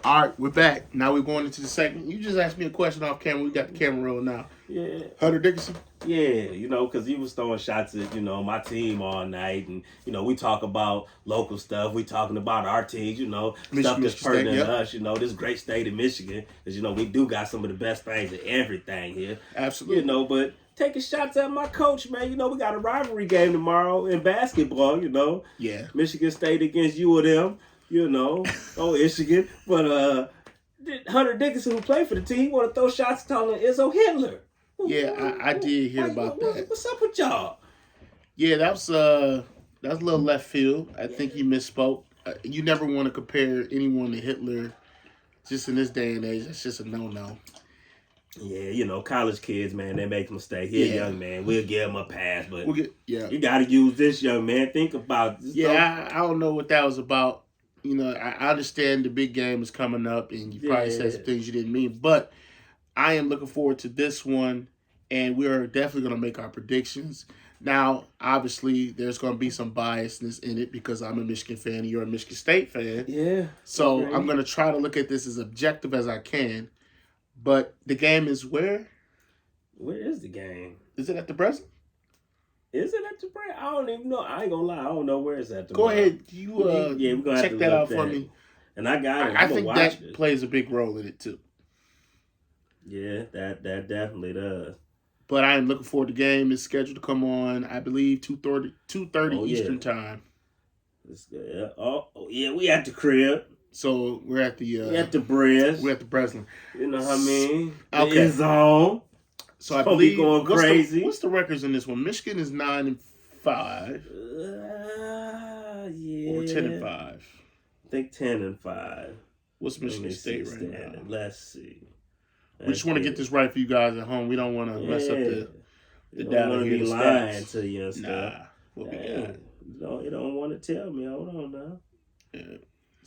All right, we're back. Now we're going into the segment. You just asked me a question off camera. We got the camera roll now. Yeah. Hunter Dickinson. Yeah, because he was throwing shots at, my team all night. And, we talk about local stuff. We talking about our teams, stuff that's Michigan State, pertinent yep. to us, this great state of Michigan. Because, we do got some of the best things and everything here. Absolutely. But taking shots at my coach, man. We got a rivalry game tomorrow in basketball, Yeah. Michigan State against you or them, Michigan. But Hunter Dickinson, who played for the team, want to throw shots calling Izzo Hitler. Yeah, I did hear about that. What's up with y'all? Yeah, that's a little left field. I think he misspoke. You never want to compare anyone to Hitler. Just in this day and age, that's just a no-no. Yeah, college kids, man, they make mistakes. He's a young man. We'll give him a pass, but you got to use this young man. Think about this. Yeah, I don't know what that was about. I understand the big game is coming up, and you probably said some things you didn't mean, but I am looking forward to this one, and we are definitely going to make our predictions. Now, obviously, there's going to be some biasness in it because I'm a Michigan fan and you're a Michigan State fan. Yeah. So I'm going to try to look at this as objective as I can. But the game is where? Where is the game? Is it at the Breslin? Is it at the Breslin? I don't even know. I ain't going to lie. I don't know where it's at. Go ahead. You we're gonna check that out for me. And I got it. I think that plays a big role in it, too. Yeah, that definitely does. But I am looking forward to the game. It's scheduled to come on, I believe, 2:30 Eastern time. It's good. Oh, yeah, we at the crib. So we're at the... we at the Breslin. We're at the Breslin. You know what I mean? Okay. It's on. So I believe... going crazy. What's the records in this one? Michigan is 9-5. Yeah. Or 10-5. I think 10-5. What's Michigan State right now? Let's see. We just want to get this right for you guys at home. We don't want to mess up the data. Don't want to be lying to you and stuff. Nah, what we got? You don't want to tell me. Hold on now. Yeah.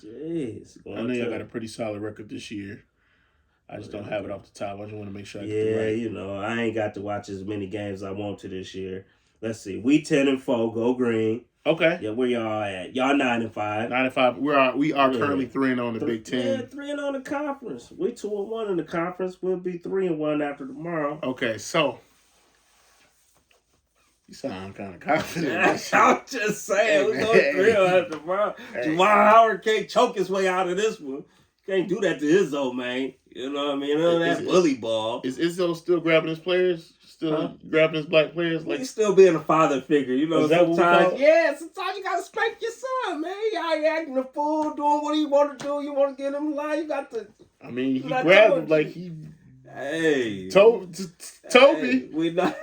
Jeez. I know y'all got a pretty solid record this year. I just don't have it off the top. I just want to make sure I get it right. I ain't got to watch as many games as I want to this year. Let's see. We 10-4. Go green. Okay. Yeah, where y'all at? Y'all 9-5. 9-5. We are currently 3-0 in the Big Ten. Yeah, 3-0 in the conference. We 2-1 in the conference. We'll be 3-1 after tomorrow. Okay, so you sound kind of confident. I'm just saying, we're going 3-0 after tomorrow. Jamal Howard can't choke his way out of this one. Can't do that to Izzo, man. You know what I mean? That bully ball. Is Izzo still grabbing his players? Grabbing his black players? He's still being a father figure. Sometimes you got to spank your son, man. He acting a fool, doing what he want to do. You want to get him line, you got to... I mean, he grabbed him like he... Hey. Toby. Hey, we not...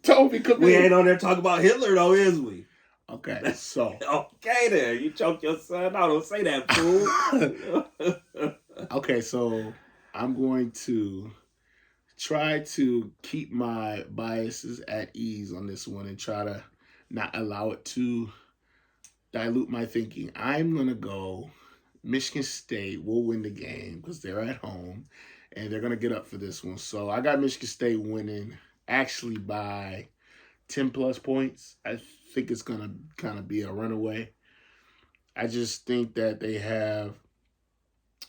Toby, come We ain't on there talking about Hitler, though, is we? Okay, so... Okay, then. You choke your son out. Don't say that, fool. Okay, so I'm going to try to keep my biases at ease on this one and try to not allow it to dilute my thinking. I'm going to go Michigan State will win the game because they're at home and they're going to get up for this one. So I got Michigan State winning actually by 10-plus points. I think it's going to kind of be a runaway. I just think that they have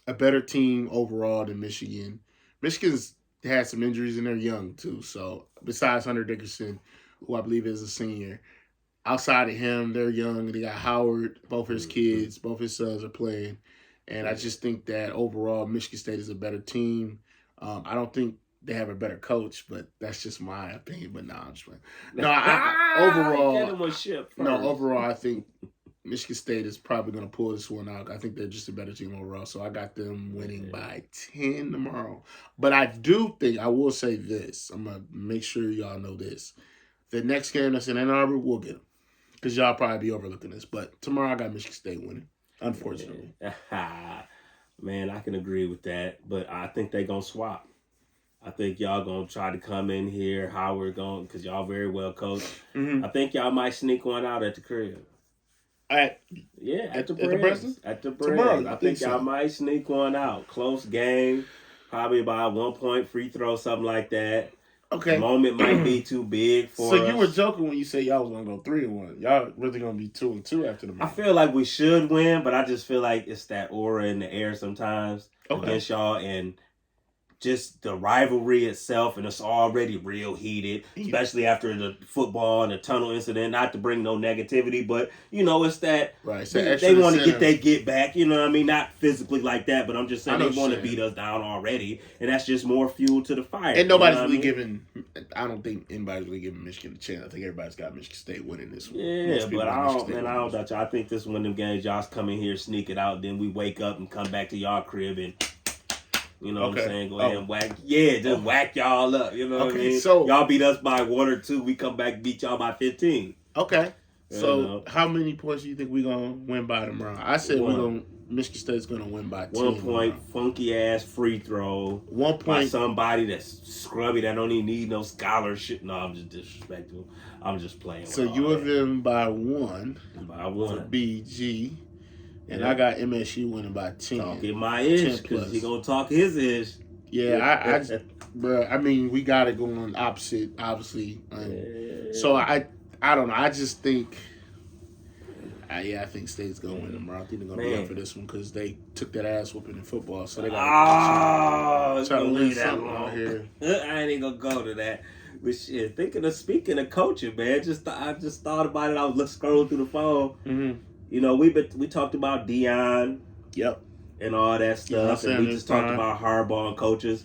a better team overall than Michigan. Michigan's had some injuries and they're young too. So besides Hunter Dickinson, who I believe is a senior, outside of him, they're young. They got Howard, both his kids, both his sons are playing. And I just think that overall Michigan State is a better team. I don't think they have a better coach, but that's just my opinion. But I'm just playing. Overall, I think Michigan State is probably going to pull this one out. I think they're just a better team overall. So I got them winning by 10 tomorrow. But I will say this. I'm going to make sure y'all know this. The next game that's in Ann Arbor, we'll get them. Because y'all probably be overlooking this. But tomorrow I got Michigan State winning, unfortunately. Man, I can agree with that. But I think they're going to swap. I think y'all going to try to come in here. Howard going, because y'all very well coached. Mm-hmm. I think y'all might sneak one out at the crib. At the Breslin? At the Breslin. I think y'all might sneak one out. Close game, probably about 1 point free throw, something like that. Okay. The moment might be too big for us. So you were joking when you said y'all was gonna go 3-1. Y'all really gonna be 2-2 after the match. I feel like we should win, but I just feel like it's that aura in the air sometimes against y'all, and just the rivalry itself, and it's already real heated, especially after the football and the tunnel incident. Not to bring no negativity, but it's that they want to get their get back. You know what I mean? Not physically like that, but I'm just saying they want to beat us down already, and that's just more fuel to the fire. And nobody's really giving. I don't think anybody's really giving Michigan a chance. I think everybody's got Michigan State winning this one. Yeah, but I don't doubt y'all. I think this one of them games y'all come in here, sneak it out, then we wake up and come back to y'all crib and. You know what I'm saying? Go ahead and whack. Yeah, just whack y'all up. You know what I mean? So y'all beat us by 1 or 2. We come back, beat y'all by 15. Okay. So how many points do you think we're going to win by tomorrow? I said Michigan State's going to win by 10. 1 point, funky ass free throw. 1 point. By somebody that's scrubby that don't even need no scholarship. No, I'm just disrespectful. I'm just playing. So U of M by 1. By 1. For BG. And I got MSU winning by 10. Talking my ish, because he gonna talk his ish. Yeah, bro. I mean, we got it going opposite, obviously. So I don't know. I just think, I think State's gonna win tomorrow. I think they're gonna be up for this one because they took that ass whooping in football. So they got to win something out here. I ain't gonna go to that. But shit, speaking of coaching, man, I just thought about it. I was scrolling through the phone. Mm-hmm. We talked about Dion, and all that stuff, and we just talked about Harbaugh and coaches.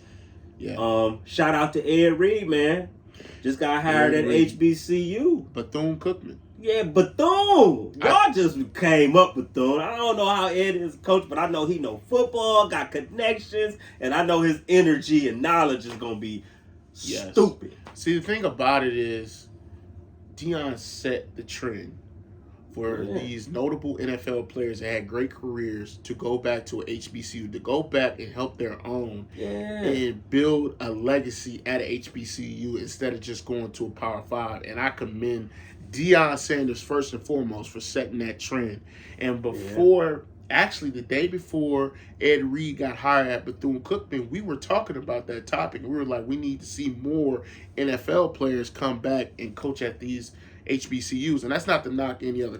Yeah. Shout out to Ed Reed, man. Just got hired at HBCU. Bethune-Cookman. Yeah, Bethune. Y'all just came up with Bethune. I don't know how Ed is a coach, but I know he know football, got connections, and I know his energy and knowledge is gonna be stupid. See, the thing about it is, Dion set the trend for these notable NFL players that had great careers to go back to a HBCU, to go back and help their own and build a legacy at a HBCU instead of just going to a Power 5. And I commend Deion Sanders first and foremost for setting that trend. And actually the day before Ed Reed got hired at Bethune-Cookman, we were talking about that topic. And we were like, we need to see more NFL players come back and coach at these HBCUs. And that's not to knock any other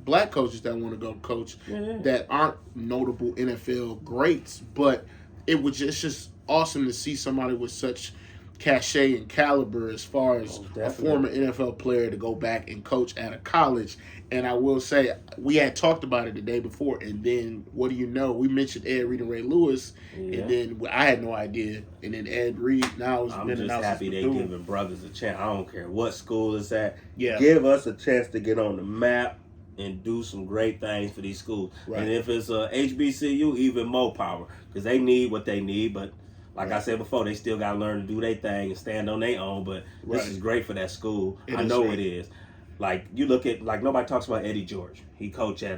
black coaches that want to go coach that aren't notable NFL greats, but it's just awesome to see somebody with such cachet and caliber as far as a former NFL player to go back and coach at a college. And I will say, we had talked about it the day before, and then what do you know? We mentioned Ed Reed and Ray Lewis, and then I had no idea. And then Ed Reed now has been announced. I'm just happy they giving brothers a chance. I don't care what school it's at. Yeah. Give us a chance to get on the map and do some great things for these schools. Right. And if it's a HBCU, even more power, because they need what they need. But like I said before, they still got to learn to do their thing and stand on their own. But this is great for that school. I know it is. Like, you look at, nobody talks about Eddie George. He coached at,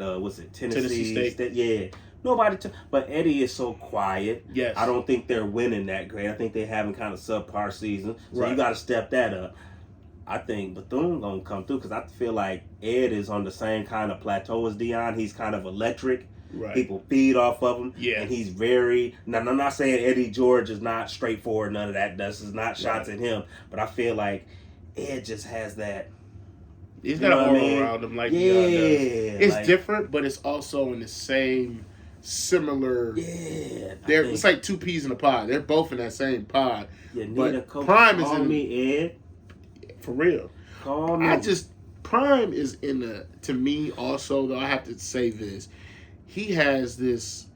Tennessee State. Yeah. But Eddie is so quiet. Yes. I don't think they're winning that great. I think they're having kind of subpar season. So you got to step that up. I think Bethune going to come through because I feel like Ed is on the same kind of plateau as Dion. He's kind of electric. Right. People feed off of him. Yeah. And he's very... Now, I'm not saying Eddie George is not straightforward, none of that. This is not shots at him. But I feel like Ed just has that... He's got an aura around him like Dion does. It's different, but it's also in the same similar... Yeah. It's like two peas in a pod. They're both in that same pod. You need but a coach. Prime is Call me, Ed. For real. Call me. Prime is in the... To me, also, though, I have to say this. He has this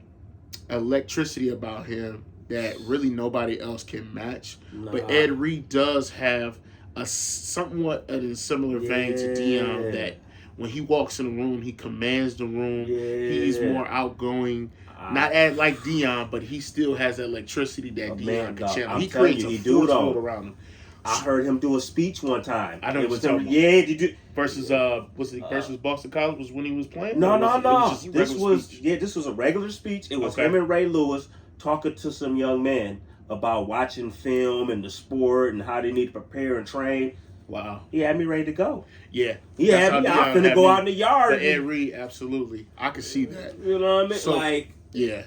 electricity about him that really nobody else can match. No. But Ed Reed does have a somewhat in a similar vein to Dion, that when he walks in the room, he commands the room. He's more outgoing. Not like Dion, but he still has that electricity that Dion can channel. He creates a force field around him. I heard him do a speech one time. I know it was him. Yeah, did you versus versus Boston College was when he was playing? No. This was a regular speech. It was him and Ray Lewis talking to some young men about watching film and the sport and how they need to prepare and train. Wow. He had me ready to go. Yeah. He had me. I'm finna go out in the yard. Ed Reed, absolutely. I can see that. You know what I mean? So,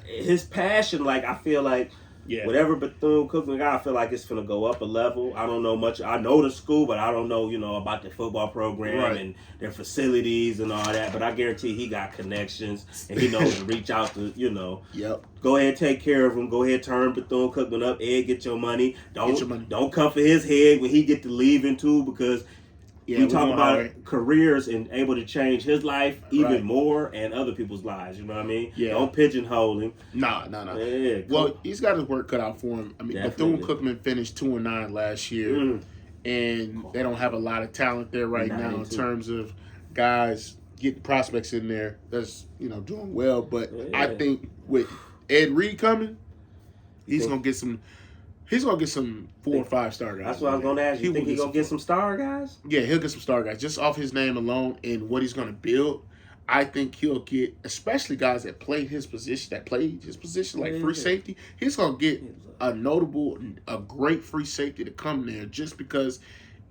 his passion, I feel like Yeah. Whatever Bethune-Cookman got, I feel like it's gonna go up a level. I don't know much. I know the school, but I don't know, about the football program and their facilities and all that. But I guarantee he got connections and he knows to reach out to, Yep. Go ahead, take care of him. Go ahead, turn Bethune-Cookman up. Ed, get your money. Money. Don't come for his head when he get to leaving too, because we talk about careers and able to change his life even more and other people's lives. You know what I mean? Yeah. Don't pigeonhole him. No. Yeah, well, he's got his work cut out for him. I mean, Bethune-Cookman finished 2-9 last year, and they don't have a lot of talent there right now in terms of guys getting prospects in there that's doing well. But I think with Ed Reed coming, he's gonna get some. He's going to get some 4 or 5 star guys. That's what I was going to ask you. You think he's going to get some star guys? Yeah, he'll get some star guys. Just off his name alone and what he's going to build, I think he'll get, especially guys that played his position, like free safety. He's going to get a great free safety to come there just because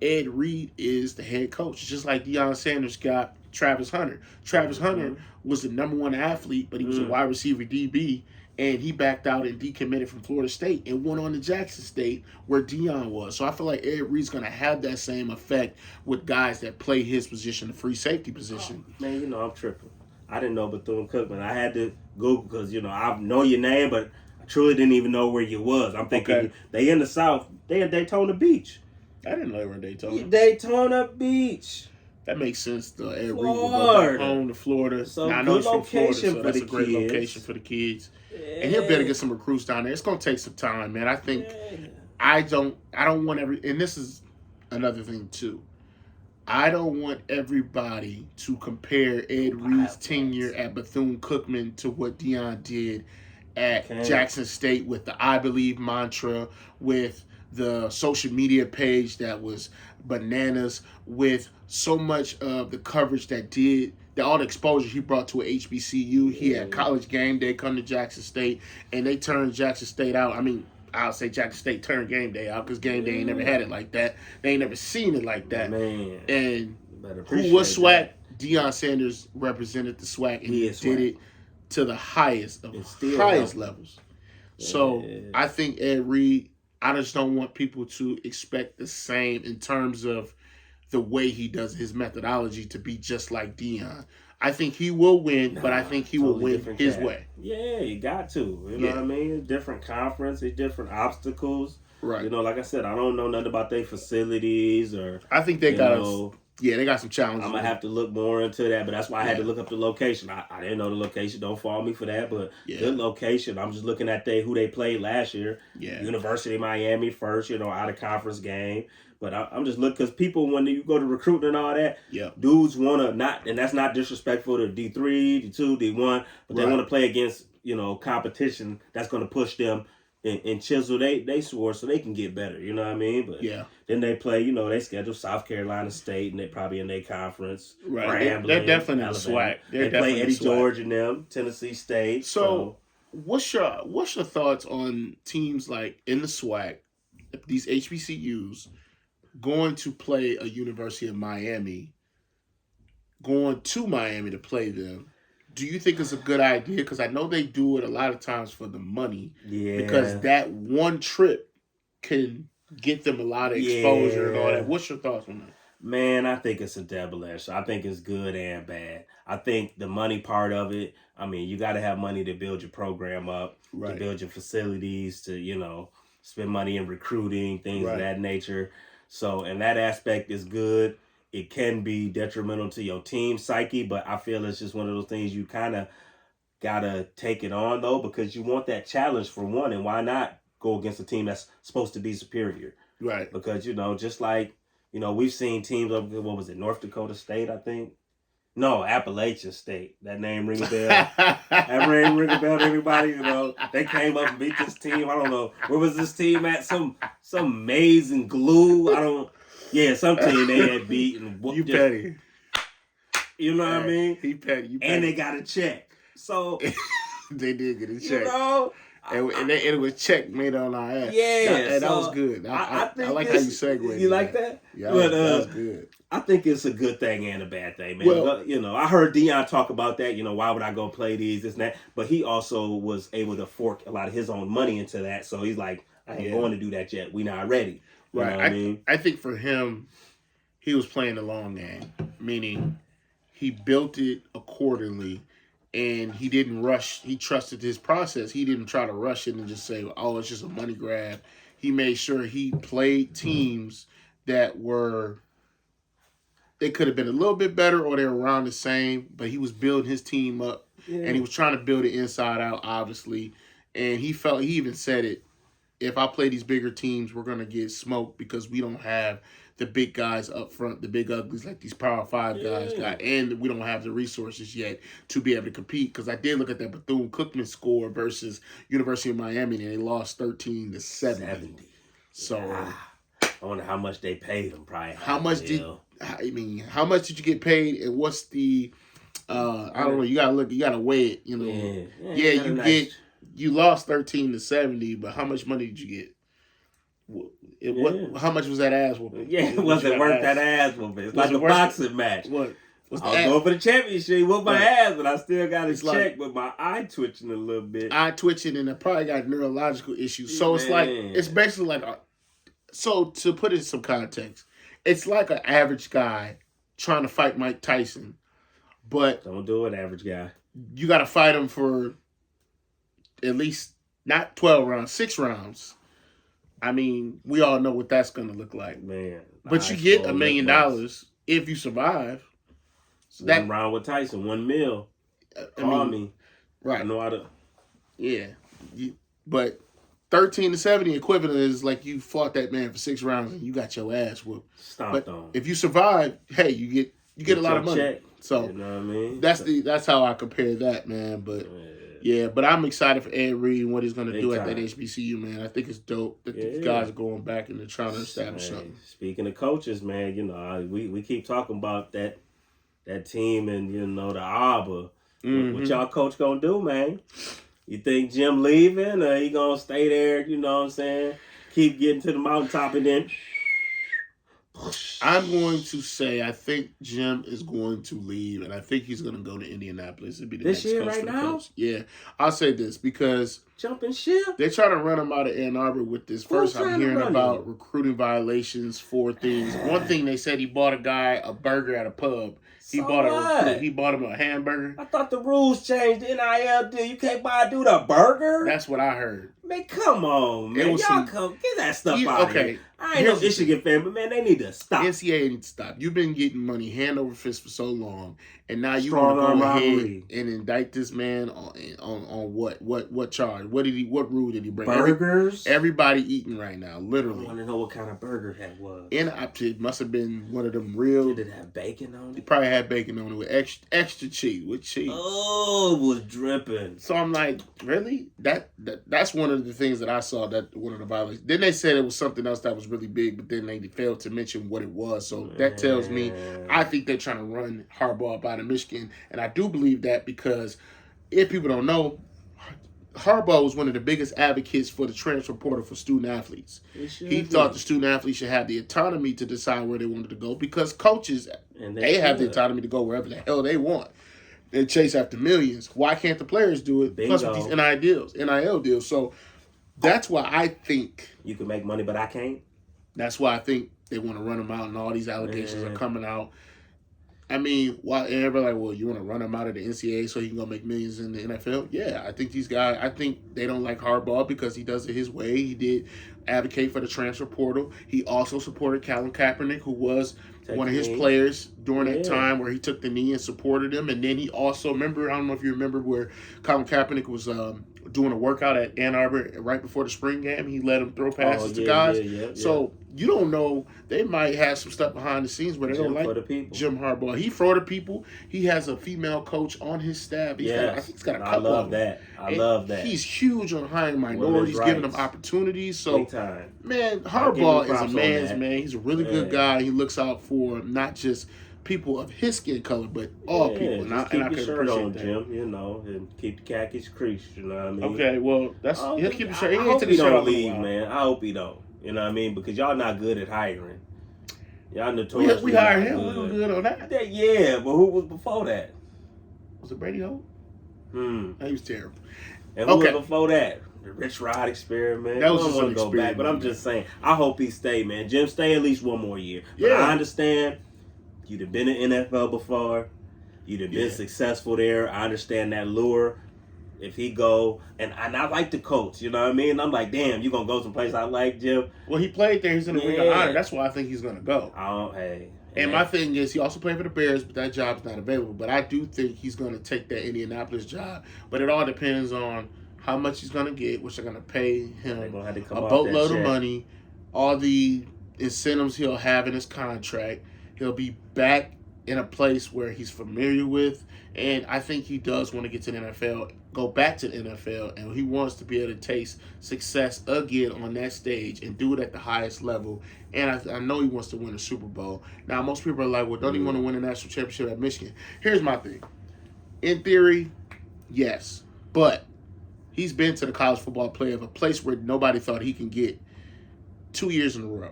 Ed Reed is the head coach. Just like Deion Sanders got Travis Hunter. Travis Hunter was the number 1 athlete, but he was a wide receiver DB. And he backed out and decommitted from Florida State and went on to Jackson State where Deion was. So I feel like Ed Reed's going to have that same effect with guys that play his position, the free safety position. Oh, man, I'm tripping. I didn't know Bethune-Cookman. I had to Google because, I know your name, but I truly didn't even know where you was. I'm thinking they in the South. They in Daytona Beach. I didn't know they were in Daytona. Daytona Beach. That makes sense. Ed Reed will go back home to Florida. So now, I know good he's from Florida, location so for that's the a great kids. location for the kids. And he'll better get some recruits down there. It's gonna take some time, man. I think I don't want and this is another thing too. I don't want everybody to compare Ed Reed's tenure at Bethune-Cookman to what Deion did at Jackson State with the I Believe mantra, with the social media page that was bananas, with so much of the coverage all the exposure he brought to a HBCU. He had College Game Day come to Jackson State, and they turned Jackson State out. I mean, I'll say Jackson State turned Game Day out because Game Day ain't never had it like that. They ain't never seen it like that. Man. And who was SWAC? Deion Sanders represented the SWAC, and he did it to the highest levels. So I think Ed Reed, I just don't want people to expect the same in terms of the way he does his methodology to be just like Deion. I think he will win, but I think he will win his way. Yeah, you got to. You know what I mean? Different conference, different obstacles. Right. Like I said, I don't know nothing about their facilities or. I think they got they got some challenges. I'm gonna have to look more into that, but that's why I had to look up the location. I didn't know the location. Don't fault me for that, but good location. I'm just looking at who they played last year. Yeah. University of Miami first, out of conference game. But I'm just looking because people, when you go to recruiting and all that, dudes want to and that's not disrespectful to D3, D2, D1, but they want to play against, competition that's going to push them and chisel they sword so they can get better. You know what I mean? But then they play, they schedule South Carolina State and they probably in their conference. Right. They're definitely in the SWAC. They play Eddie George and them, Tennessee State. So what's your thoughts on teams like in the SWAC, these HBCUs, going to play a University of Miami, going to Miami to play them? Do you think it's a good idea? Because I know they do it a lot of times for the money. Yeah. Because that one trip can get them a lot of exposure and all that. What's your thoughts on that? Man, I think it's a double-edged. I think it's good and bad. I think the money part of it, I mean, you got to have money to build your program up, to build your facilities, to, spend money in recruiting, things of that nature. So, and that aspect is good. It can be detrimental to your team psyche, but I feel it's just one of those things you kind of got to take it on, though, because you want that challenge for one, and why not go against a team that's supposed to be superior? Right. Because, just like, we've seen teams of, what was it, North Dakota State, I think? No, Appalachian State. That name ring a bell. That name ring a bell to everybody. They came up and beat this team. I don't know. Where was this team at? Some amazing glue. Some team they had beat and whooped. You petty. You know what I mean? He petty. You petty. And they got a check. So They did get a check. You know? And it was check made on our ass. Yeah. That was good. I think like how you segued. You like that? Yeah, that was good. I think it's a good thing and a bad thing, man. Well, you know, I heard Dion talk about that. You know, why would I go play these, this and that? But he also was able to fork a lot of his own money into that. So he's like, I ain't going to do that yet. We not ready. You know what I mean? I think for him, he was playing the long game, meaning he built it accordingly. And he didn't rush. He trusted his process. He didn't try to rush it and just say, oh, it's just a money grab. He made sure he played teams that they could have been a little bit better or they were around the same, but he was building his team up. Yeah. And he was trying to build it inside out, obviously. And he even said it, if I play these bigger teams, we're going to get smoked because we don't have the big guys up front, the big uglies like these Power 5 guys got, and we don't have the resources yet to be able to compete. Because I did look at that Bethune-Cookman score versus University of Miami, and they lost 13-70. So I wonder how much they paid them. Probably how much did you get paid, and what's the? I don't know. You gotta weigh it. You know, you lost 13-70, but how much money did you get? How much was that ass whooping? Yeah, it wasn't worth that ass whooping. It's like a boxing match. What? I was going for the championship. He whooped my ass, but I still got his check with my eye twitching a little bit. Eye twitching, and I probably got neurological issues. So it's basically like, so to put it in some context, it's like an average guy trying to fight Mike Tyson, but don't do it, average guy. You got to fight him for at least not 12 rounds, 6 rounds. I mean, we all know what that's going to look like. Man. But you get $1 million if you survive. So one round with Tyson, $1 million. Call me. Right. I know how to. Yeah. But 13-70 equivalent is like you fought that man for 6 rounds and you got your ass whooped. Stomped on. If you survive, hey, you get a lot of money. Check. So you know what I mean? That's how I compare that, man. But yeah, but I'm excited for Ed Reed and what he's going to do at that HBCU, man. I think it's dope that these guys are going back and they're trying to establish something. Speaking of coaches, man, you know, we keep talking about that team and, you know, the Arbor. What y'all coach going to do, man? You think Jim leaving or he going to stay there, you know what I'm saying? Keep getting to the mountaintop and then... I'm going to say I think Jim is going to leave, and I think he's going to go to Indianapolis. It'll be the this next year coach right for the now? Coach. Yeah, I'll say this because jumping ship. They're trying to run him out of Ann Arbor with this. First, I'm hearing about recruiting violations for things. One thing they said he bought a guy a burger at a pub. He bought him a hamburger. I thought the rules changed. The NIL deal. You can't buy a dude a burger. That's what I heard. Man, come on, man. Y'all come get that stuff out of here. I ain't no Michigan fan, but man, they need to stop. NCAA needs to stop. You've been getting money hand over fist for so long, and now you want to go ahead and indict this man on what charge? What rule did he break? Burgers. Everybody eating right now, literally. I want to know what kind of burger that was. And it must have been one of them real. Did it have bacon on it? It probably had bacon on it with extra cheese with cheese. Oh, it was dripping. So I'm like, really? That's one of the things that I saw that one of the violations. Then they said it was something else that was really big, but then they failed to mention what it was. So that tells me I think they're trying to run Harbaugh up out of Michigan. And I do believe that because if people don't know, Harbaugh was one of the biggest advocates for the transfer portal for student athletes. He thought the student athletes should have the autonomy to decide where they wanted to go because coaches, they have the autonomy to go wherever the hell they want and chase after millions. Why can't the players do it? Bingo. Plus with these NIL deals. So that's why I think you can make money, but I can't. That's why I think they want to run him out, and all these allegations are coming out. I mean, why everybody like, well, you want to run him out of the NCAA so he can go make millions in the NFL? Yeah, I think these guys. I think they don't like Harbaugh because he does it his way. He did advocate for the transfer portal. He also supported Colin Kaepernick, who was one of his players during that time where he took the knee and supported him. And then he also I don't know if you remember where Colin Kaepernick was doing a workout at Ann Arbor right before the spring game. He let him throw passes to guys. So you don't know. They might have some stuff behind the scenes where they don't like Jim Harbaugh. He for the people. He has a female coach on his staff. I think he's got a couple of them. I love that. He's huge on hiring minorities, giving them opportunities. So, man, Harbaugh is a man's man. He's a really good guy. He looks out for not just people of his skin color, but all people. Just And I keep can your shirt on, appreciate that. Jim. You know, and keep the khakis creased. You know what I mean? Okay, well, he'll keep the shirt. He I ain't hope took he the shirt don't off in a leave, while. man. I hope he don't. You know what I mean? Because y'all not good at hiring. Y'all notoriously We hired him. good. We were good on that. Yeah, but who was before that? Was it Brady Hope? He was terrible. And who was before that? The Rich Rod experiment. That was I just don't an want to go back, but I'm just saying. I hope he stay, man. Jim, stay at least one more year. But Yeah. I understand you'd have been in NFL before. You'd have been successful there. I understand that lure. If he go, and I like the coach, you know what I mean? I'm like, damn, you going to go someplace I like, Jim? Well, he played there. He's in the Ring of Honor. That's why I think he's going to go. And my thing is, he also played for the Bears, but that job's not available. But I do think he's going to take that Indianapolis job. But it all depends on how much he's going to get, which they're going to pay him a boatload of money, all the incentives he'll have in his contract. He'll be back in a place where he's familiar with. And I think he does want to get to the NFL, go back to the NFL, and he wants to be able to taste success again on that stage and do it at the highest level. And I know he wants to win a Super Bowl. Now, most people are like, well, don't he want to win a national championship at Michigan? Here's my thing. In theory, yes. But he's been to the college football playoff, a place where nobody thought he can get 2 years in a row.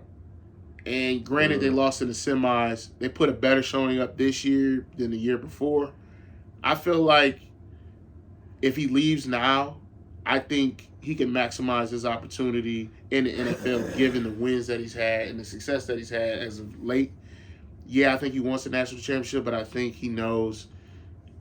And granted, they lost in the semis. They put a better showing up this year than the year before. I feel like if he leaves now, I think he can maximize his opportunity in the NFL given the wins that he's had and the success that he's had as of late. Yeah, I think he wants a national championship, but I think he knows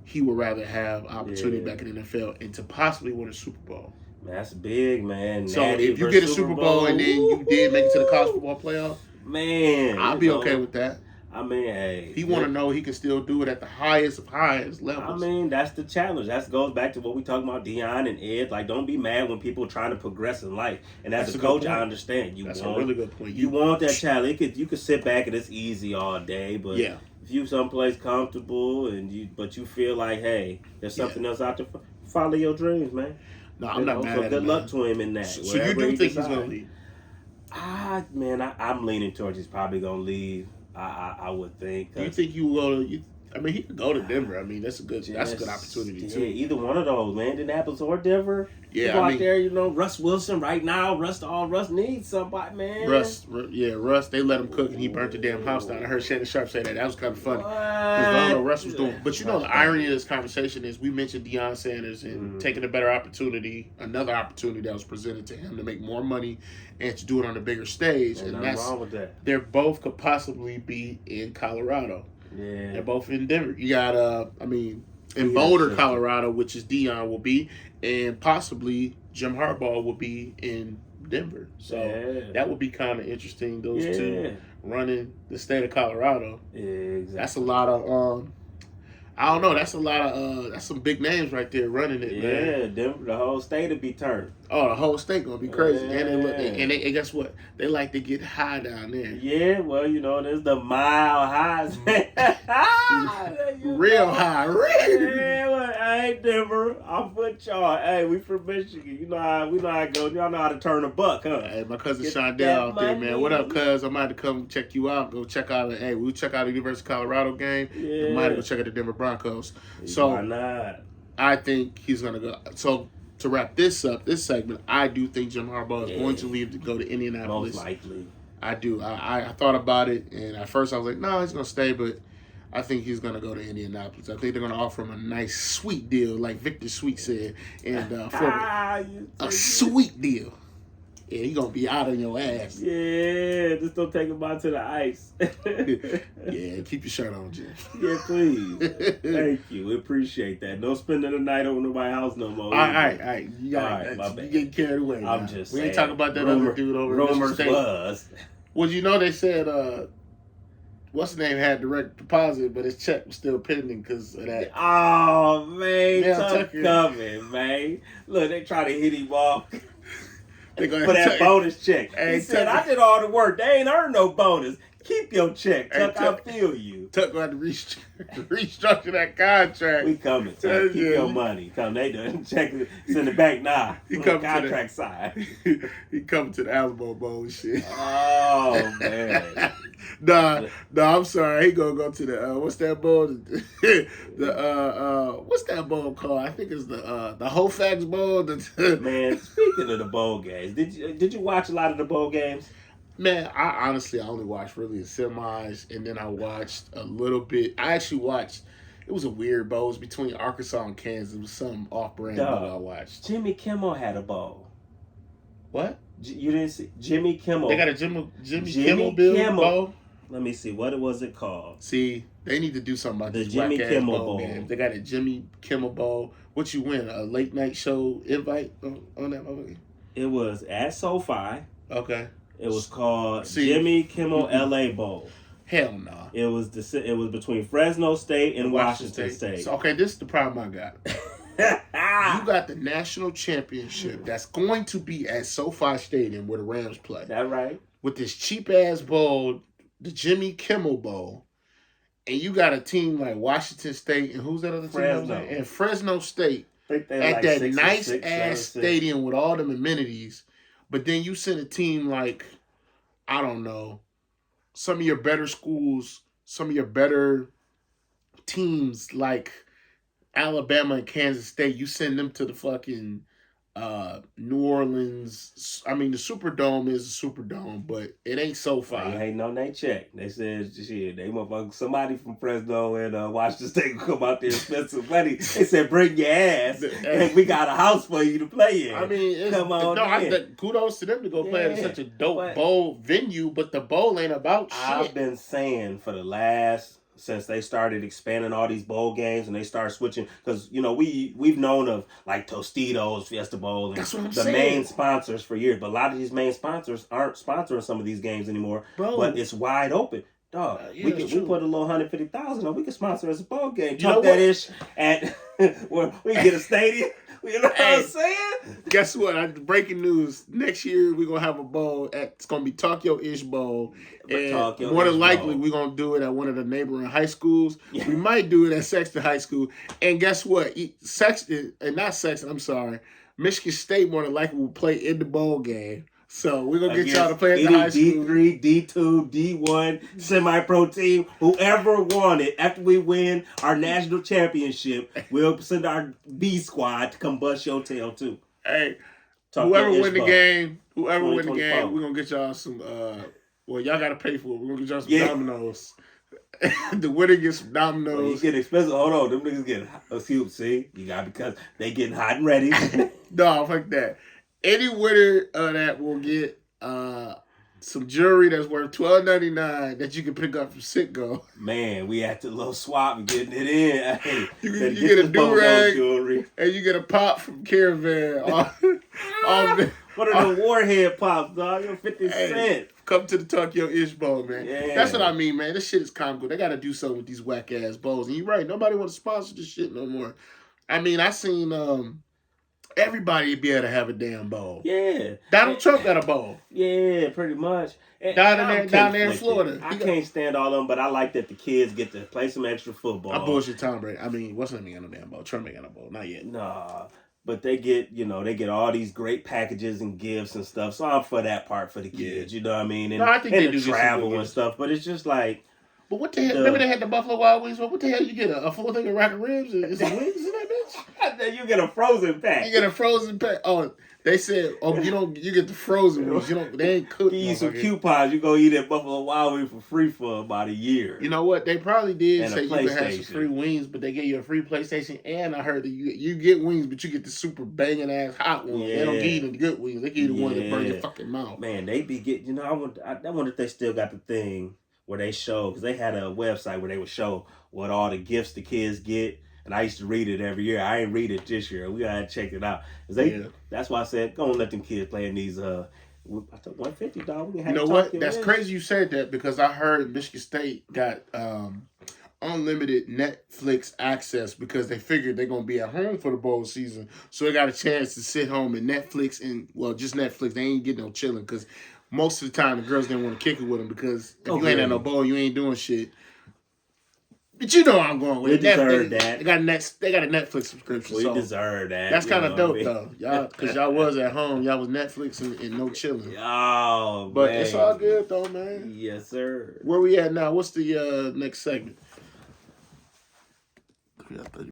he would rather have opportunity back in the NFL and to possibly win a Super Bowl. That's big, man. So if you get a Super Bowl and then you did make it to the college football playoff, man, I'll be okay with that. I mean, hey. He want to know he can still do it at the highest of highest levels. I mean, that's the challenge. That goes back to what we talking about, Deion and Ed. Like, don't be mad when people are trying to progress in life. And as a coach, I understand. That's a really good point. You want that challenge. You could sit back and it's easy all day, but if you someplace comfortable and you feel like, hey, there's something else out there, follow your dreams, man. No, I'm not mad at him. Good luck to him in that. So you do think he's going to leave? I'm leaning towards he's probably going to leave. I would think. You think you will go? I mean, he could go to Denver. I mean, that's a good opportunity too. Yeah, either one of those, man. Indianapolis or Denver. Yeah, go out there, Russ Wilson right now. Russ needs somebody, man. Russ. They let him cook and he burnt the damn house down. I heard Shannon Sharp say that. That was kind of funny. Because I don't know Russ was doing. But the irony of this conversation is we mentioned Deion Sanders and taking a better opportunity, another opportunity that was presented to him to make more money and to do it on a bigger stage. And that's wrong with that. They're both could possibly be in Colorado. Yeah. They're both in Denver. You got, in Boulder, Colorado, which is Deion will be, and possibly Jim Harbaugh will be in Denver. So that would be kind of interesting, those two running the state of Colorado. Yeah, exactly. That's a lot of, I don't know, that's a lot of, that's some big names right there running it, man. Yeah, Denver, the whole state would be turned. Oh, the whole state gonna be crazy. Yeah. And guess what? They like to get high down there. Yeah, well, there's the mile highs. Real high. Yeah, well, hey, Denver, I'm with y'all. Hey, we from Michigan. You know how it goes. Y'all know how to turn a buck, huh? Hey, my cousin Shondell out there, man. What up, cuz? I might have to come check you out. Go check out we'll check out the University of Colorado game. Yeah. We might have to go check out the Denver Broncos. So why not? I think he's gonna go. So to wrap this up, this segment, I do think Jim Harbaugh is going to leave to go to Indianapolis. Most likely. I do. I thought about it, and at first I was like, no, he's going to stay, but I think he's going to go to Indianapolis. I think they're going to offer him a nice, sweet deal, like Victor Sweet said, and a sweet deal. Yeah, he's going to be out on your ass. Yeah, just don't take him out to the ice. Yeah, keep your shirt on, Jim. Yeah, please. Thank you. We appreciate that. No spending the night over nobody's house no more. All right. You getting carried away. I'm just saying. We ain't talking about that other dude over there. Rumors was. Well, they said, what's his name had direct deposit, but his check was still pending because of that. Oh, man. Tough coming, man. Look, they try to hit him off. For that bonus check. He said, I did all the work. They ain't earned no bonus. Keep your check. Tuck, I feel you. Tuck going to restructure that contract. We coming, Tuck. Keep your money. Come, they done check it. Send it back now. He coming contract side. He coming to the Alamo Bowl shit. Oh, man. Nah, I'm sorry. He gonna go to the what's that bowl? What's that bowl called? I think it's the Hofax Bowl. Man, speaking of the bowl games, did you watch a lot of the bowl games? Man, I honestly only watched really the semis, and then I watched a little bit. I actually watched. It was a weird bowl. It was between Arkansas and Kansas. It was some off-brand bowl I watched. Jimmy Kimmel had a bowl. What? You didn't see Jimmy Kimmel? They got a Jimmy Kimmel bowl. Let me see. What was it called? See, they need to do something about the this Jimmy Kimmel bowl game. They got a Jimmy Kimmel bowl. What you win? A late night show invite on that movie? It was at SoFi. Okay. It was called Jimmy Kimmel LA Bowl. Hell no. Nah. It was between Fresno State and Washington State. So, okay, this is the problem I got. You got the national championship that's going to be at SoFi Stadium where the Rams play. That right. With this cheap ass bowl, the Jimmy Kimmel Bowl, and you got a team like Washington State and who's that other team? And Fresno State at like that nice ass stadium with all them amenities. But then you send a team like, I don't know, some of your better schools, some of your better teams like Alabama and Kansas State, you send them to the fucking New Orleans. I mean, the Superdome is a Superdome, but it ain't SoFi. They hating on that check. They said, shit, they motherfucker, somebody from Fresno and Washington State will come out there and spend some money. They said, bring your ass, and we got a house for you to play in. I mean, come on. No, kudos to them to go play in such a dope bowl venue, but the bowl ain't about shit. I've been saying for the last... since they started expanding all these bowl games and they started switching, because we've known of like Tostitos, Fiesta Bowl, and the main sponsors for years, but a lot of these main sponsors aren't sponsoring some of these games anymore. Bro. But it's wide open. Dog, we put a little $150,000 on. We can sponsor us a bowl game. Talk that ish at where we can get a stadium. You know what I'm saying? Guess what? Breaking news. Next year, we're going to have a bowl. It's going to be Tokyo-ish Bowl. And more than likely, we're going to do it at one of the neighboring high schools. Yeah. We might do it at Sexton High School. And guess what? Michigan State more than likely will play in the bowl game. So we're going to get y'all to play at the high school. D3, D2, D1, semi-pro team, whoever won it, after we win our national championship, we'll send our B squad to come bust your tail too. Hey, whoever win the game, we're going to get y'all some, well, y'all got to pay for it. We're going to get y'all some Dominoes. The winner gets some Dominoes. Well, you get expensive. Hold on. Them niggas getting hot. See, you got because they getting hot and ready. No, fuck that. Any winner of that will get some jewelry that's worth $12.99 that you can pick up from Citgo. Man, we at the little swap and getting it in. Hey, you get a do-rag and you get a pop from Caravan. What are the Warhead pops, dog? 50 cents. Come to the Tokyo-ish Bowl, man. Yeah. That's what I mean, man. This shit is comical. They got to do something with these whack-ass bowls. And you're right. Nobody wants to sponsor this shit no more. I mean, I seen... everybody be able to have a damn bowl. Yeah. Donald Trump got a bowl. Yeah, pretty much. Down there in Florida. I can't stand all of them, but I like that the kids get to play some extra football. I bullshit Tom Brady. I mean, what's name ain't got no damn bowl. Trump ain't got no bowl. Not yet. Nah. But they get, they get all these great packages and gifts and stuff. So I'm for that part for the kids. You know what I mean? And, I think they do travel and stuff. But it's just like... But what the hell? Remember they had the Buffalo Wild Wings? What the hell you get? A full thing of rack of ribs and some wings in that bitch? You get a frozen pack. You get a frozen pack. Oh, they said, you get the frozen ones. They ain't cooked. You use some coupons. You go eat at Buffalo Wild Wings for free for about a year. You know what? They probably did say you could have some free wings, but they gave you a free PlayStation. And I heard that you get wings, but you get the super banging ass hot ones. Yeah. They don't give you the good wings. They give you the one that burn your fucking mouth. Man, they be getting. I wonder if they still got the thing where they show, because they had a website where they would show what all the gifts the kids get. And I used to read it every year. I ain't read it this year. We gotta check it out. That's why I said, go and let them kids play in these. I took $150, dog. You know what? That's crazy you said that, because I heard Michigan State got unlimited Netflix access because they figured they're gonna be at home for the bowl season, so they got a chance to sit home and Netflix just Netflix. They ain't getting no chilling because most of the time the girls didn't want to kick it with them because if you ain't at no bowl, you ain't doing shit. But you know I'm going with We it. deserve that. They got a Netflix subscription. We so deserve that. that's kind of dope, what I mean? though. Y'all, because y'all was at home. Y'all was Netflix and no chilling. Oh, But man. it's all good, though, man. Yes, sir. Where we at now? What's the next segment?